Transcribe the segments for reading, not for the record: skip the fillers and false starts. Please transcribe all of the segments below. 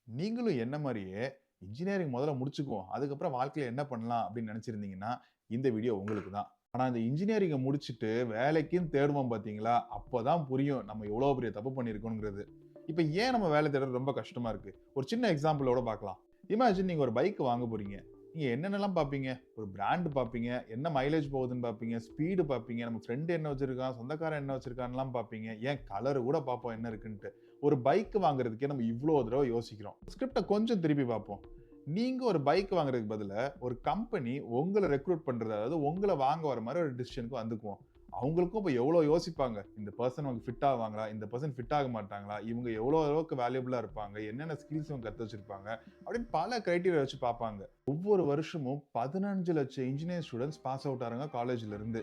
நீங்களும் என்ன மாரியே இன்ஜினியரிங் முதல்ல முடிச்சுக்குவோம். அதுக்கப்புறம் வாழ்க்கையில என்ன பண்ணலாம் அப்படின்னு நினைச்சிருந்தீங்கன்னா, இந்த வீடியோ உங்களுக்கு தான். ஆனா இந்த இன்ஜினியரிங்க முடிச்சுட்டு வேலைக்குன்னு தேடுவோம் பார்த்தீங்களா, அப்பதான் புரியும் நம்ம எவ்வளோ பெரிய தப்பு பண்ணியிருக்கோம்ங்கிறது. இப்ப ஏன் நம்ம வேலை தேடுறது ரொம்ப கஷ்டமா இருக்கு? ஒரு சின்ன எக்ஸாம்பிளோட பார்க்கலாம். இமேஜின் நீங்க ஒரு பைக் வாங்க போறீங்க. நீங்க என்னென்னலாம் பார்ப்பீங்க? ஒரு பிராண்ட் பார்ப்பீங்க, என்ன மைலேஜ் போகுதுன்னு பார்ப்பீங்க, ஸ்பீடு பார்ப்பீங்க, நம்ம ஃப்ரெண்ட் என்ன வச்சிருக்கான், சொந்தக்காரன் என்ன வச்சிருக்கான்லாம் பார்ப்பீங்க. ஏன் கலர் கூட பார்ப்போம் என்ன இருக்குன்ட்டு. ஒரு பைக் வாங்குறதுக்கே நம்ம இவ்ளோ தடவ யோசிக்கிறோம். ஸ்கிரிப்ட்ட கொஞ்சம் திருப்பி பார்ப்போம். நீங்க ஒரு பைக் வாங்குறதுக்கு பதிலா, ஒரு கம்பெனி உங்கள ரெக்ரூட் பண்றது, அதாவது உங்கள வாங்க வர மாரி ஒரு டிசிஷனுக்கு வந்துக்குவோம். அவங்களுக்கும் இப்ப எவ்வளோ யோசிப்பாங்க. இந்த பெர்சன் நமக்கு ஃபிட் ஆவாங்களா? இந்த பெர்சன் ஃபிட் ஆக மாட்டாங்களா? இவங்க எவ்வளோ அளவுக்கு வேல்யூபிளா இருப்பாங்க? என்னென்ன ஸ்கில்ஸ் இவங்க கத்து வச்சிருப்பாங்க? அப்படின்னு பல கிரைட்டீரியா வச்சு பார்ப்பாங்க. ஒவ்வொரு வருஷமும் 15,00,000 இன்ஜினியரிங் ஸ்டூடண்ட்ஸ் பாஸ் அவுட் ஆறாங்க காலேஜ்ல இருந்து.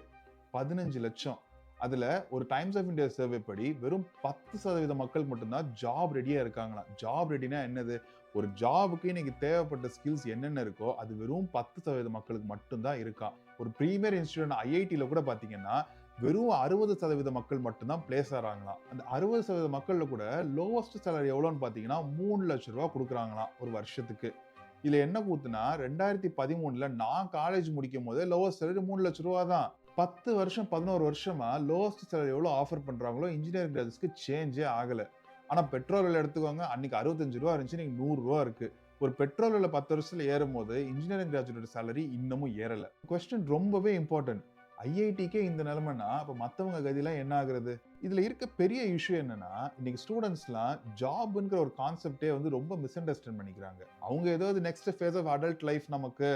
15,00,000. அதுல ஒரு டைம்ஸ் ஆஃப் இந்தியா சர்வே படி வெறும் 10% மக்கள் மட்டும்தான் ஜாப் ரெடியா இருக்காங்களாம். ஜாப் ரெடினா என்னது? ஒரு ஜாபுக்கு இன்னைக்கு தேவைப்பட்ட ஸ்கில்ஸ் என்னென்ன இருக்கோ அது வெறும் 10% மக்களுக்கு மட்டும்தான் இருக்காம். ஒரு பிரீமியர் இன்ஸ்டிடியூட் ஐஐடில கூட பாத்தீங்கன்னா வெறும் 60% மக்கள் மட்டும்தான் பிளேஸ் ஆறாங்களாம். அந்த 60% மக்கள்ல கூட லோவஸ்ட் சேலரி எவ்வளோன்னு பாத்தீங்கன்னா 3,00,000 கொடுக்குறாங்களாம் ஒரு வருஷத்துக்கு. இதுல என்ன கூத்துனா 2013ல நான் காலேஜ் முடிக்கும் போதே லோவஸ்ட் சேலரி 3,00,000 தான். 10 வருஷம் 11 வருஷமா லோவஸ்ட் சேலரி எவ்வளோ ஆஃபர் பண்றாங்களோ இன்ஜினியரிங் கிராஜுவேட்ஸ்க்கு சேஞ்சே ஆகல. ஆனா பெட்ரோல் விலை எடுத்துக்கோங்க. அன்னைக்கு ரூ. 65 இருந்துச்சு. இன்னைக்கு ரூ. 100 இருக்கு. ஒரு பெட்ரோல் விலை 10 வருஷத்துல ஏறும்போது இன்ஜினியரிங் கிராஜுவேட் சேலரி இன்னமும் ஏறல. கொஸ்டின் ரொம்பவே இம்பார்ட்டன்ட். ஐஐடிக்கே இந்த நிலைமைன்னா அப்ப மத்தவங்க கதிலாம் என்ன ஆகுறது? இதுல இருக்க பெரிய இஷ்யூ என்னன்னா, இன்னைக்கு ஸ்டூடண்ட்ஸ்லாம் ஜாப்ங்கிற ஒரு கான்செப்டே வந்து ரொம்ப மிஸ் அண்டர்ஸ்டாண்ட் பண்ணிக்கிறாங்க. அவங்க ஏதாவது next phase of adult life நமக்கு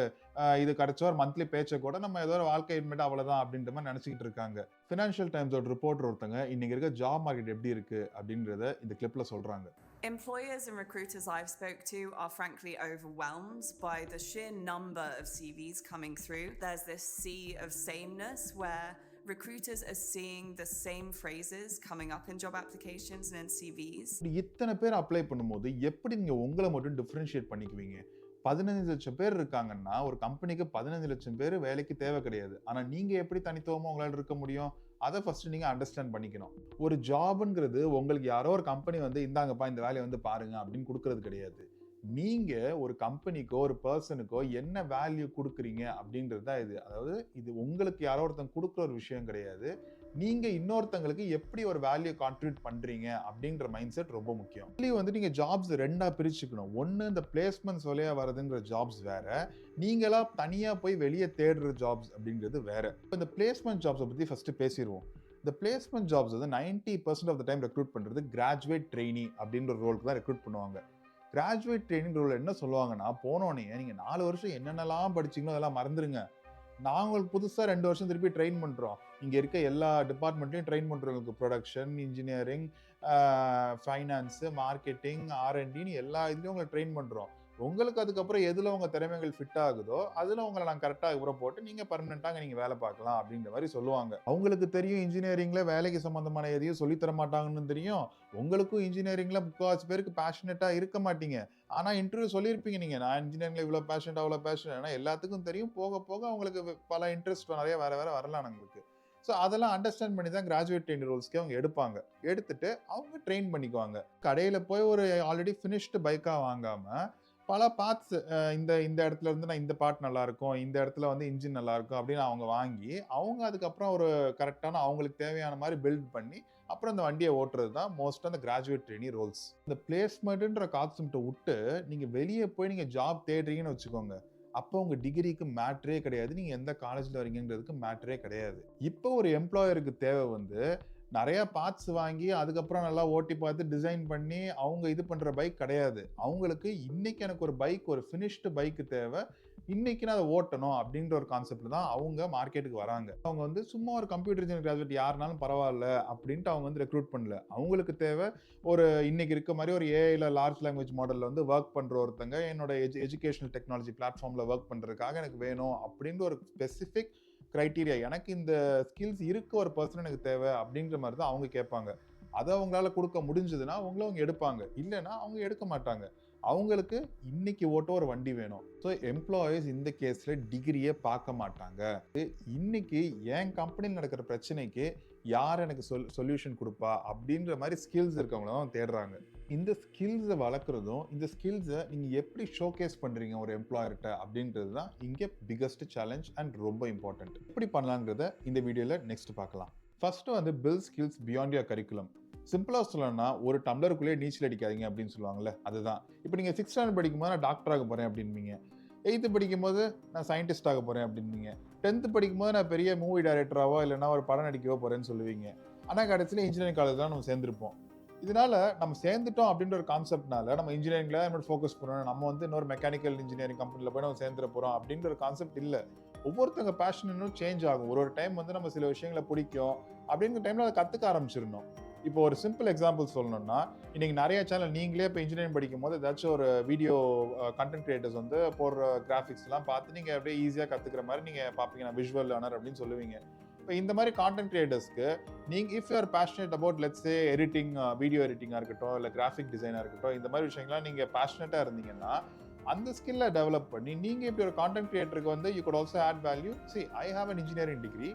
இது கிடைச்சா ஒரு மந்த்லி பேச்செக் கூட நம்ம ஏதோ ஒரு வாழ்க்கை இனிமேட்டு அவ்வளவுதான் அப்படின்ற மாதிரி நினைச்சுக்கிட்டு இருக்காங்க. ஃபினான்ஷியல் டைம்ஸோட ரிப்போர்ட்டர் ஒருத்தங்க இன்னைக்கு இருக்க ஜாப் மார்க்கெட் எப்படி இருக்கு அப்படின்றத இந்த கிளிப்ல சொல்றாங்க. Employers and recruiters I've spoke to are frankly overwhelmed by the sheer number of CVs coming through. There's this sea of sameness where recruiters are seeing the same phrases coming up in job applications and in CVs. இத்தனை பேர் apply பண்ணும்போது எப்படி நீங்க உங்களை மட்டும் differentiate பண்ணிக்குவீங்க? 15,00,000 பேர் இருக்காங்கன்னா, ஒரு கம்பெனிக்கு 15,00,000 பேர் வேலைக்கு தேவை கிடையாது. ஆனா நீங்க எப்படி தனித்துவமா உங்களால இருக்க முடியும்? அத ஃபர்ஸ்ட் நீங்க அண்டர்ஸ்டாண்ட் பண்ணிக்கணும். ஒரு ஜாப்ங்கிறது உங்களுக்கு யாரோ ஒரு கம்பெனி வந்து இந்தாங்கப்பா இந்த வேலைய வந்து பாருங்க அப்படின்னு குடுக்குறது கிடையாது. நீங்க ஒரு கம்பெனிக்கோ, ஒரு பெர்சனுக்கோ என்ன வேல்யூ குடுக்குறீங்க அப்படின்றது தான் இது. அதாவது இது உங்களுக்கு யாரோ ஒருத்தங்க குடுக்குற ஒரு விஷயம் கிடையாது. நீங்க இன்னொருத்தங்களுக்கு எப்படி ஒரு வேல்யூ கான்ட்ரிபியூட் பண்றீங்க அப்படின்ற மைண்ட் செட் ரொம்ப முக்கியம். இதுலயும் வந்து நீங்க ஜாப்ஸ் 2ஆ பிரிச்சுக்கணும். ஒண்ணு இந்த பிளேஸ்மெண்ட்ஸ் வழியா வரதுங்கிற ஜாப்ஸ் வேற. நீங்களா தனியா போய் வெளிய தேடுற ஜாப்ஸ் அப்படிங்கிறது வேற. இப்ப இந்த பிளேஸ்மெண்ட் ஜாப்ஸ பத்தி ஃபர்ஸ்ட் பேசிருவோம். இந்த பிளேஸ்மெண்ட் ஜாப்ஸ் வந்து 90% ஆஃப் த டைம் ரெக்ரூட் பண்றது கிராஜுவேட் ட்ரெய்னி அப்படின்ற ஒரு ரோலுக்கு தான் ரெக்ரூட் பண்ணுவாங்க. கிராஜுவேட் ட்ரெய்னிங் ரோல் என்ன சொல்லுவாங்கன்னா, போனோனே நீங்க 4 வருஷம் என்னென்னலாம் படிச்சீங்களோ அதெல்லாம் மறந்துருங்க. நாங்க உங்களுக்கு புதுசா 2 வருஷம் திருப்பி ட்ரெயின் பண்றோம். இங்க இருக்க எல்லா டிபார்ட்மெண்ட்லயும் ட்ரெயின் பண்றோம். உங்களுக்கு புரொடக்ஷன், இன்ஜினியரிங், ஃபைனான்ஸ், மார்க்கெட்டிங், ஆர்&டின்னு எல்லா இதுலயும் உங்கள ட்ரெயின் பண்றோம். உங்களுக்கு அதுக்கப்புறம் எதுல உங்க திறமைகள் ஃபிட் ஆகுதோ, அதுல உங்கள நாங்க கரெக்ட்டா அதுக்கப்புறம் போட்டு நீங்க பெர்மனன்ட்டா அங்க நீங்க வேலை பார்க்கலாம் அப்படின்ற மாரி சொல்லுவாங்க. அவங்களுக்கு தெரியும் இன்ஜினியரிங்ல வேலைக்கு சம்பந்தமான எதையும் சொல்லி தர மாட்டாங்கன்னு தெரியும். உங்களுக்கும் இன்ஜினியரிங்ல முக்காவாசி பேருக்கு பேஷனேட்டா இருக்க மாட்டீங்க. ஆனா இன்டர்வியூ சொல்லியிருப்பீங்க நீங்க. நான் இன்ஜினியரிங்ல இவ்வளோ பேஷனேட், அவ்வளோ பேஷனேட். ஆனா எல்லாத்துக்கும் தெரியும். போக போக உங்களுக்கு பல இன்ட்ரெஸ்ட் நெறைய வேற வேற வரலாம் உங்களுக்கு. ஸோ அதெல்லாம் அண்டர்ஸ்டாண்ட் பண்ணி தான் கிராஜுவேட் ட்ரெய்னி ரோல்ஸ்க்கே அவங்க எடுப்பாங்க. எடுத்துட்டு அவங்க ட்ரெயின் பண்ணிக்குவாங்க. கடையில போய் ஒரு ஆல்ரெடி ஃபினிஷ்டு பைக்கா வாங்காம, பல பார்ட்ஸ் இந்த இந்த இடத்துல இருந்து நான் இந்த பார்ட் நல்லாயிருக்கும், இந்த இடத்துல வந்து இன்ஜின் நல்லாயிருக்கும் அப்படின்னு அவங்க வாங்கி, அவங்க அதுக்கப்புறம் ஒரு கரெக்ட்டான அவங்களுக்கு தேவையான மாரி பில்ட் பண்ணி, அப்புறம் அந்த வண்டிய ஓட்டுறது தான் மோஸ்ட்டா அந்த கிராஜுவேட் ட்ரெய்னி ரோல்ஸ். இந்த பிளேஸ்மெண்ட்ன்ற கான்செப்ட்ட உட்டு, நீங்க வெளிய போய் நீங்க ஜாப் தேடுறீங்கன்னு வச்சுக்கோங்க. அப்போ உங்க டிகிரிக்கு மேட்டரே கிடையாது. நீங்க எந்த காலேஜ்ல வரீங்கன்றதுக்கு மேட்டரே கிடையாது. இப்போ ஒரு எம்ப்ளாயருக்கு தேவை வந்து நெறைய பார்ட்ஸ் வாங்கி, அதுக்கப்புறம் நல்லா ஓட்டி பார்த்து டிசைன் பண்ணி, அவங்க இது பண்ற பைக் கிடையாது. அவங்களுக்கு இன்னைக்கு எனக்கு ஒரு பைக், ஒரு ஃபினிஷ்டு பைக் தேவை. இன்னைக்கு நான் அத ஓட்டணும் அப்படின்ற ஒரு கான்செப்ட்ல தான் அவங்க மார்க்கெட்டுக்கு வராங்க. அவங்க வந்து சும்மா ஒரு கம்ப்யூட்டர் இன்ஜினியரிங் கிராஜுவேட் யாருனாலும் பரவால்ல அப்படின்ட்டு அவங்க வந்து ரெக்ரூட் பண்ணல. அவங்களுக்கு தேவை ஒரு இன்னைக்கு இருக்க மாரி ஒரு ஏஐல லார்ஜ் லாங்குவேஜ் மாடல்ல வந்து வொர்க் பண்ற ஒருத்தங்க, என்னோட எஜுகேஷனல் டெக்னாலஜி பிளாட்ஃபார்ம்ல வொர்க் பண்றதுக்காக எனக்கு வேணும் அப்படின்ற ஒரு ஸ்பெசிஃபிக் கிரைட்டீரியா. எனக்கு இந்த ஸ்கில்ஸ் இருக்க ஒரு பெர்சன் எனக்கு தேவை அப்படின்ற மாரி தான் அவங்க கேட்பாங்க. அத அவங்களால குடுக்க முடிஞ்சதுன்னா, அவங்கள அவங்க எடுப்பாங்க. இல்லன்னா அவங்க எடுக்க மாட்டாங்க. அவங்களுக்கு இன்னைக்கு ஓட்ட ஒரு வண்டி வேணும். ஸோ எம்ப்ளாயீஸ் இந்த கேஸ்ல டிகிரியே பார்க்க மாட்டாங்க. இன்னைக்கு என் கம்பெனில நடக்கிற பிரச்சனைக்கு யார் எனக்கு சொல்யூஷன் குடுப்பா? அப்படின்ற மாரி ஸ்கில்ஸ் இருக்கவங்கள தான் தேடுறாங்க. இந்த ஸ்கில்ஸை வளர்க்குறதும் இந்த ஸ்கில்ஸை நீங்கள் எப்படி ஷோகேஸ் பண்ணுறீங்க ஒரு எம்ப்ளாயர்கிட்ட அப்படின்றது தான் இங்கே பிகஸ்ட் சேலஞ்ச் அண்ட் ரொம்ப இம்பார்ட்டன்ட். எப்படி பண்ணலாங்கிறத இந்த வீடியோவில் நெக்ஸ்ட் பார்க்கலாம். ஃபர்ஸ்ட்டு வந்து build skills beyond your curriculum. சிம்பிளாக சொல்லணும்னா ஒரு டம்ளருக்குள்ளேயே நீச்சல் அடிக்காதீங்க அப்படின்னு சொல்லுவாங்கல்ல, அதுதான். இப்போ நீங்கள் 6th ஸ்டாண்டர்ட் படிக்கும்போது நான் டாக்டர் ஆக போகிறேன் அப்படின்பீங்க, 8th படிக்கும்போது நான் சயின்டிஸ்ட் ஆக போகிறேன் அப்படின்பீங்க, 10th படிக்கும்போது நான் பெரிய மூவி டைரக்டராவோ இல்லைன்னா ஒரு படம் நடிக்கவோ போகிறேன்னு சொல்லுவீங்க. ஆனால் கடைசியில் இன்ஜினியரிங் காலேஜ் தான் நம்ம சேர்ந்துருப்போம். இதனால நம்ம சேர்ந்துட்டோம் அப்படின்ற ஒரு கான்செப்ட்னால நம்ம இன்ஜினியரிங்ல நம்ம ஃபோக்கஸ் பண்ணணும், நம்ம வந்து இன்னொரு மெக்கானிக்கல் இன்ஜினியரிங் கம்பெனியில் போய் நம்ம சேர்ந்துட போகிறோம் அப்படின்ற ஒரு கான்செப்ட் இல்லை. ஒவ்வொருத்தங்க பேஷன் இன்னும் சேஞ்ச் ஆகும். ஒரு டைம் வந்து நம்ம சில விஷயங்களை பிடிக்கும் அப்படிங்கிற டைம்ல அதை கற்றுக்க ஆரம்பிச்சிடணும். இப்போ ஒரு சிம்பிள் எக்ஸாம்பிள் சொல்லணும்னா, இன்னைக்கு நிறைய சேனல் நீங்களே இப்போ இன்ஜினியரிங் படிக்கும் போது ஏதாச்சும் ஒரு வீடியோ கண்டென்ட் கிரியேட்டர்ஸ் வந்து போடுற கிராஃபிக்ஸ்லாம் பார்த்து நீங்கள் அப்படியே ஈஸியாக கற்றுக்கிற மாதிரி நீங்கள் பார்ப்பீங்க. நான் விஷுவல் லேர்னர் அப்படின்னு சொல்லுவீங்க. இப்போ இந்த மாதிரி கான்டென்ட் கிரியேட்டர்ஸ்க்கு நீங்கள் if you are passionate about let's say editing, video எடிட்டிங்காக இருக்கட்டும் இல்லை கிராஃபிக் டிசைனாக இருக்கட்டும், இந்த மாதிரி விஷயங்கள்லாம் நீங்கள் பேஷனேட்டாக இருந்தீங்கன்னா அந்த ஸ்கில்லை டெவலப் பண்ணி நீங்கள் இப்படி ஒரு கான்டென்ட் கிரியேட்டருக்கு வந்து you could also add value. See, I have an engineering degree,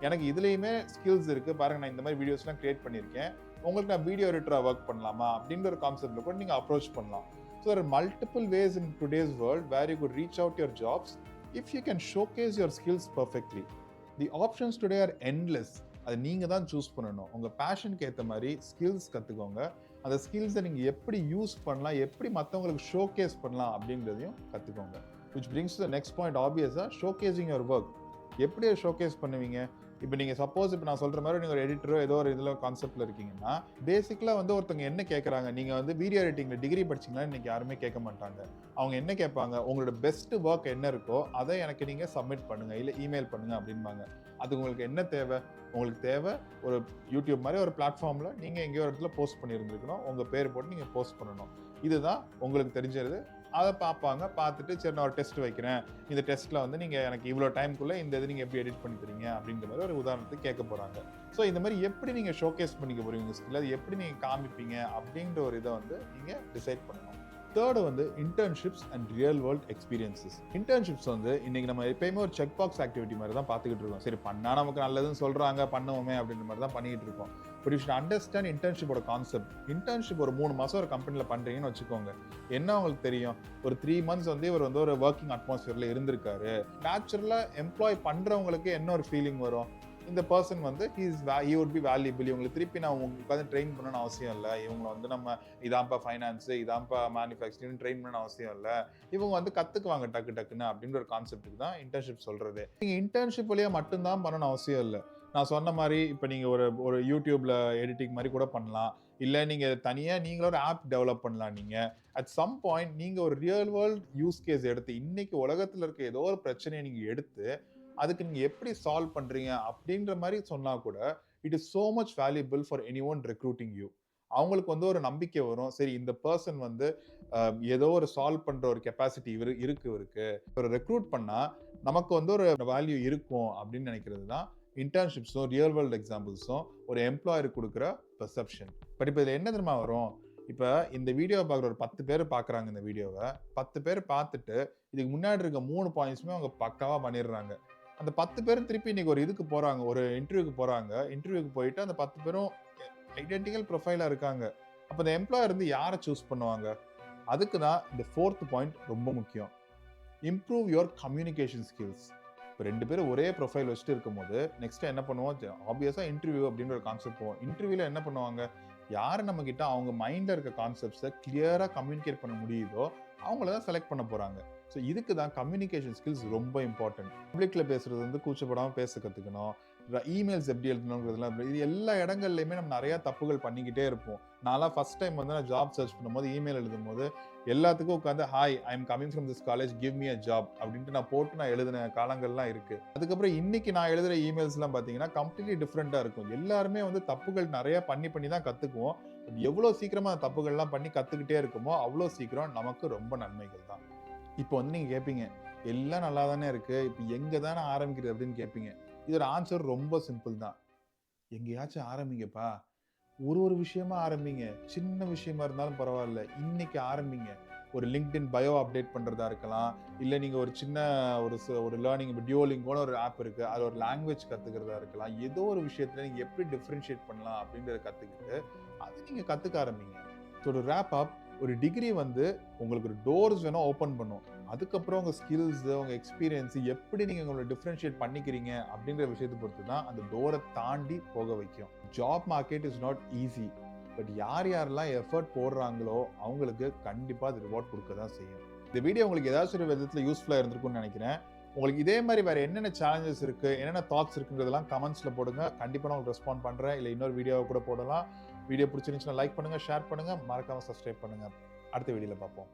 எனக்கு இதுலேயுமே ஸ்கில்ஸ் இருக்குது பாருங்கள், நான் இந்த மாதிரி வீடியோஸ்லாம் கிரியேட் பண்ணியிருக்கேன், உங்களுக்கு நான் வீடியோ எடிட்டராக ஒர்க் பண்ணலாமா அப்படின்ற ஒரு கான்செப்டில் கூட நீங்கள் அப்ரோச் பண்ணலாம். So there are multiple ways in today's world where you could reach out your jobs if you can showcase your skills perfectly. The options today are endless. அது நீங்கள் தான் சூஸ் பண்ணணும். உங்கள் பேஷனுக்கு ஏற்ற மாதிரி ஸ்கில்ஸ் கற்றுக்கோங்க. அந்த ஸ்கில்ஸை நீங்கள் எப்படி யூஸ் பண்ணலாம், எப்படி மற்றவங்களுக்கு ஷோகேஸ் பண்ணலாம் அப்படின்றதையும் கற்றுக்கோங்க. which brings to the next point, obviously showcasing your work. எப்படி ஷோகேஸ் பண்ணுவீங்க? இப்போ நீங்கள் சப்போஸ் இப்போ நான் சொல்கிற மாதிரி நீங்கள் ஒரு எடிட்டரோ ஏதோ ஒரு இதில் கான்செப்டில் இருக்கீங்கன்னா, பேசிக்கலாக வந்து ஒருத்தவங்க என்ன கேட்குறாங்க, நீங்கள் வந்து வீடியோ எடிட்டிங்கில் டிகிரி படிச்சிங்களா இன்னைக்கு யாருமே கேட்க மாட்டாங்க. அவங்க என்ன கேட்பாங்க, உங்களோட பெஸ்ட் ஒர்க் என்ன இருக்கோ அதை எனக்கு நீங்கள் சப்மிட் பண்ணுங்கள் இல்லை இமெயில் பண்ணுங்கள் அப்படின்பாங்க. அது உங்களுக்கு என்ன தேவை? உங்களுக்கு தேவை ஒரு யூடியூப் மாதிரி ஒரு பிளாட்ஃபார்மில் நீங்கள் எங்கேயோ ஒரு இடத்துல போஸ்ட் பண்ணியிருந்துருக்கணும், உங்கள் பேர் போட்டு நீங்கள் போஸ்ட் பண்ணணும். இதுதான் உங்களுக்கு தெரிஞ்சது. அதை பார்ப்பாங்க. பார்த்துட்டு சரி நான் ஒரு டெஸ்ட் வைக்கிறேன், இந்த டெஸ்ட்டில் வந்து நீங்கள் எனக்கு இவ்வளோ டைமுக்குள்ளே இந்த இது நீங்கள் எப்படி எடிட் பண்ணி தரீங்க அப்படின்ற மாதிரி ஒரு உதாரணத்துக்கு கேட்க போகிறாங்க. ஸோ இந்த மாதிரி எப்படி நீங்கள் ஷோகேஸ் பண்ணிக்க போகிறீங்க ஸ்கில், அது எப்படி நீங்கள் காமிப்பீங்க அப்படின்ற ஒரு இதை வந்து நீங்கள் டிசைட் பண்ணணும். தேர்டு வந்து internships and real world experiences. Internships வந்து இன்னைக்கு நம்ம எப்பயுமே ஒரு செக் பாக்ஸ் ஆக்டிவிட்டி மாதிரி தான் பார்த்துக்கிட்டு இருக்கோம். சரி பண்ணால் நமக்கு நல்லதுன்னு சொல்கிறாங்க பண்ணுவோமே அப்படின்ற மாதிரி தான் பண்ணிக்கிட்டு இருக்கோம். பட் யூ ஷுட் அண்டர்ஸ்டாண்ட் இன்டர்ன்ஷிப்போட கான்செப்ட். இன்டர்ன்ஷிப் ஒரு 3 மாதம் ஒரு கம்பெனியில் பண்ணுறீங்கன்னு வச்சுக்கோங்க, என்ன உங்களுக்கு தெரியும், ஒரு 3 months வந்து இவர் வந்து ஒரு ஒர்க்கிங் அட்மாஸ்பியரில் இருந்திருக்காரு. நேச்சுரலாக எம்ப்ளாய் பண்ணுறவங்களுக்கு என்ன ஒரு ஃபீலிங் வரும், இந்த பர்சன் வந்து he would be valuable. இவங்களுக்கு திருப்பி நான் உங்களுக்கு உட்காந்து ட்ரெயின் பண்ணணும்னு அவசியம் இல்லை. இவங்களை வந்து நம்ம இதான்ப்பா ஃபைனான்ஸு இதான்ப்பா மேனுஃபேக்சரிங் ட்ரெயின் பண்ணணும் அவசியம் இல்லை. இவங்க வந்து கற்றுக்குவாங்க டக்குன்னு அப்படின்ற ஒரு கான்செப்ட்டுக்கு தான் இன்டர்ன்ஷிப் சொல்கிறது. நீங்கள் இன்டர்ன்ஷிப் வழியாக மட்டும்தான் பண்ணணும் அவசியம் இல்லை. நான் சொன்ன மாதிரி இப்போ நீங்கள் ஒரு யூடியூப்ல எடிட்டிங் மாதிரி கூட பண்ணலாம், இல்லை நீங்கள் தனியாக நீங்களே ஒரு ஆப் டெவலப் பண்ணலாம். நீங்கள் அட் சம் பாயிண்ட் நீங்கள் ஒரு ரியல் வேர்ல்ட் யூஸ் கேஸ் எடுத்து இன்னைக்கு உலகத்தில் இருக்க ஏதோ ஒரு பிரச்சனையை நீங்கள் எடுத்து அதுக்கு நீங்கள் எப்படி சால்வ் பண்ணுறீங்க அப்படின்ற மாதிரி சொன்னால் கூட it is so much valuable for any one recruiting you. அவங்களுக்கு வந்து ஒரு நம்பிக்கை வரும், சரி இந்த பர்சன் வந்து ஏதோ ஒரு சால்வ் பண்ணுற ஒரு கெப்பாசிட்டி இருக்கு ஒரு ரெக்ரூட் பண்ணால் நமக்கு வந்து ஒரு வேல்யூ இருக்கும் அப்படின்னு நினைக்கிறது தான் இன்டர்ன்ஷிப்ஸும் ரியல் வேர்ல்டு எக்ஸாம்பிள்ஸும் ஒரு எம்ப்ளாயருக்கு கொடுக்குற பெர்செப்ஷன். பட் இப்போ இதில் என்ன தெரியுமா வரும், இப்போ இந்த வீடியோவை பார்க்குற ஒரு 10 பேர் பார்க்குறாங்க, இந்த வீடியோவை 10 பேர் பார்த்துட்டு இதுக்கு முன்னாடி இருக்க 3 பாயிண்ட்ஸுமே அவங்க பக்காவாக பண்ணிடுறாங்க. அந்த 10 பேரும் திருப்பி இன்னைக்கு ஒரு இதுக்கு போகிறாங்க, ஒரு இன்டர்வியூக்கு போகிறாங்க. இன்டர்வியூக்கு போயிட்டு அந்த 10 பேரும் ஐடென்டிக்கல் ப்ரொஃபைலாக இருக்காங்க. அப்போ இந்த எம்ப்ளாயர் வந்து யாரை சூஸ் பண்ணுவாங்க? அதுக்கு தான் இந்த 4th பாயிண்ட் ரொம்ப முக்கியம். Improve your communication skills. இப்போ 2 பேரும் ஒரே ப்ரொஃபைல் வச்சுட்டு இருக்கும்போது நெக்ஸ்ட் என்ன பண்ணுவோம், ஆப்வியஸாக இன்டர்வியூ அப்படின்ற ஒரு கான்செப்ட் போவோம். இன்டர்வியூவில் என்ன பண்ணுவாங்க, யார் நம்ம கிட்ட அவங்க மைண்டில் இருக்க கான்செப்ட்ஸை கிளியராக கம்யூனிகேட் பண்ண முடியுதோ அவங்கள தான் செலக்ட் பண்ண போகிறாங்க. ஸோ இதுக்கு தான் கம்யூனிகேஷன் ஸ்கில்ஸ் ரொம்ப இம்பார்ட்டன்ட். பப்ளிக்கில் பேசுகிறது வந்து கூச்சப்படாமல் பேச கற்றுக்கணும், இமெயில்ஸ் எப்படி எழுதணுங்கிறதுலாம். இது எல்லா இடங்கள்லையுமே நம்ம நிறையா தப்புகள் பண்ணிக்கிட்டே இருப்போம். நான்லாம் ஃபர்ஸ்ட் டைம் வந்து நான் ஜாப் சர்ச் பண்ணும்போது இமெயில் எழுதும் போது எல்லாத்துக்கும் உட்காந்து hi I am coming from this college give me a job அப்படின்ட்டு நான் போட்டு நான் எழுதின காலங்கள்லாம் இருக்குது. அதுக்கப்புறம் இன்னைக்கு நான் எழுதுகிற இமெயில்ஸ்லாம் பார்த்தீங்கன்னா கம்ப்ளீட்லி டிஃப்ரெண்ட்டாக இருக்கும். எல்லாருமே வந்து தப்புகள் நிறையா பண்ணி தான் கற்றுக்குவோம். எவ்வளோ சீக்கிரமாக அந்த தப்புகள்லாம் பண்ணி கற்றுக்கிட்டே இருக்குமோ அவ்வளோ சீக்கிரம் நமக்கு ரொம்ப நன்மைகள் தான். இப்போ வந்து நீங்கள் கேட்பீங்க, எல்லாம் நல்லா தானே இருக்குது, இப்போ எங்கே தானே ஆரம்பிக்கிறது அப்படின்னு கேட்பீங்க. இதோட ஆன்சர் ரொம்ப சிம்பிள் தான். எங்கேயாச்சும் ஆரம்பிங்கப்பா, ஒரு விஷயமா ஆரம்பிங்க. சின்ன விஷயமா இருந்தாலும் பரவாயில்ல, இன்னைக்கு ஆரம்பிங்க. ஒரு லிங்க்டின் பயோ அப்டேட் பண்ணுறதா இருக்கலாம், இல்லை நீங்கள் ஒரு சின்ன ஒரு லேர்னிங், இப்போ டியோலிங்கோன்னு ஒரு ஆப் இருக்குது, அது ஒரு லாங்குவேஜ் கற்றுக்கிறதா இருக்கலாம். ஏதோ ஒரு விஷயத்தில் நீங்கள் எப்படி டிஃப்ரென்ஷியேட் பண்ணலாம் அப்படின்றத கற்றுக்கிட்டு அது நீங்கள் கற்றுக்க ஆரம்பிங்க. ஸோ டு ரேப் அப், ஒரு டிகிரி வந்து உங்களுக்கு ஒரு டோர்ஸ் வேணும் ஓப்பன் பண்ணும். அதுக்கப்புறம் உங்கள் ஸ்கில்ஸ், உங்கள் எக்ஸ்பீரியன்ஸ் எப்படி நீங்கள் உங்களை டிஃப்ரென்ஷியேட் பண்ணிக்கிறீங்க அப்படின்ற விஷயத்தை பொறுத்து தான் அந்த டோரை தாண்டி போக வைக்கும். Job market is not easy. But யாரெல்லாம் எஃபர்ட் போடுறாங்களோ அவங்களுக்கு கண்டிப்பாக அது ரிவார்ட் கொடுக்க தான் செய்யும். இந்த வீடியோ உங்களுக்கு ஏதாச்சும் ஒரு விதத்தில் யூஸ்ஃபுல்லாக இருந்திருக்கும்னு நினைக்கிறேன். உங்களுக்கு இதே மாதிரி வேறு என்னென்ன சேலஞ்சஸ் இருக்குது, என்னென்ன தாட்ஸ் இருக்குன்றதெல்லாம் கமெண்ட்ஸில் போடுங்க. கண்டிப்பாக நான் உங்களுக்கு ரெஸ்பாண்ட் பண்ணுறேன். இல்லை இன்னொரு வீடியோவை கூட போடலாம். வீடியோ பிடிச்சிருந்துச்சுன்னா லைக் பண்ணுங்கள், ஷேர் பண்ணுங்கள், மறக்காமல் சப்ஸ்கிரைப் பண்ணுங்கள். அடுத்த வீடியோவில் பார்ப்போம்.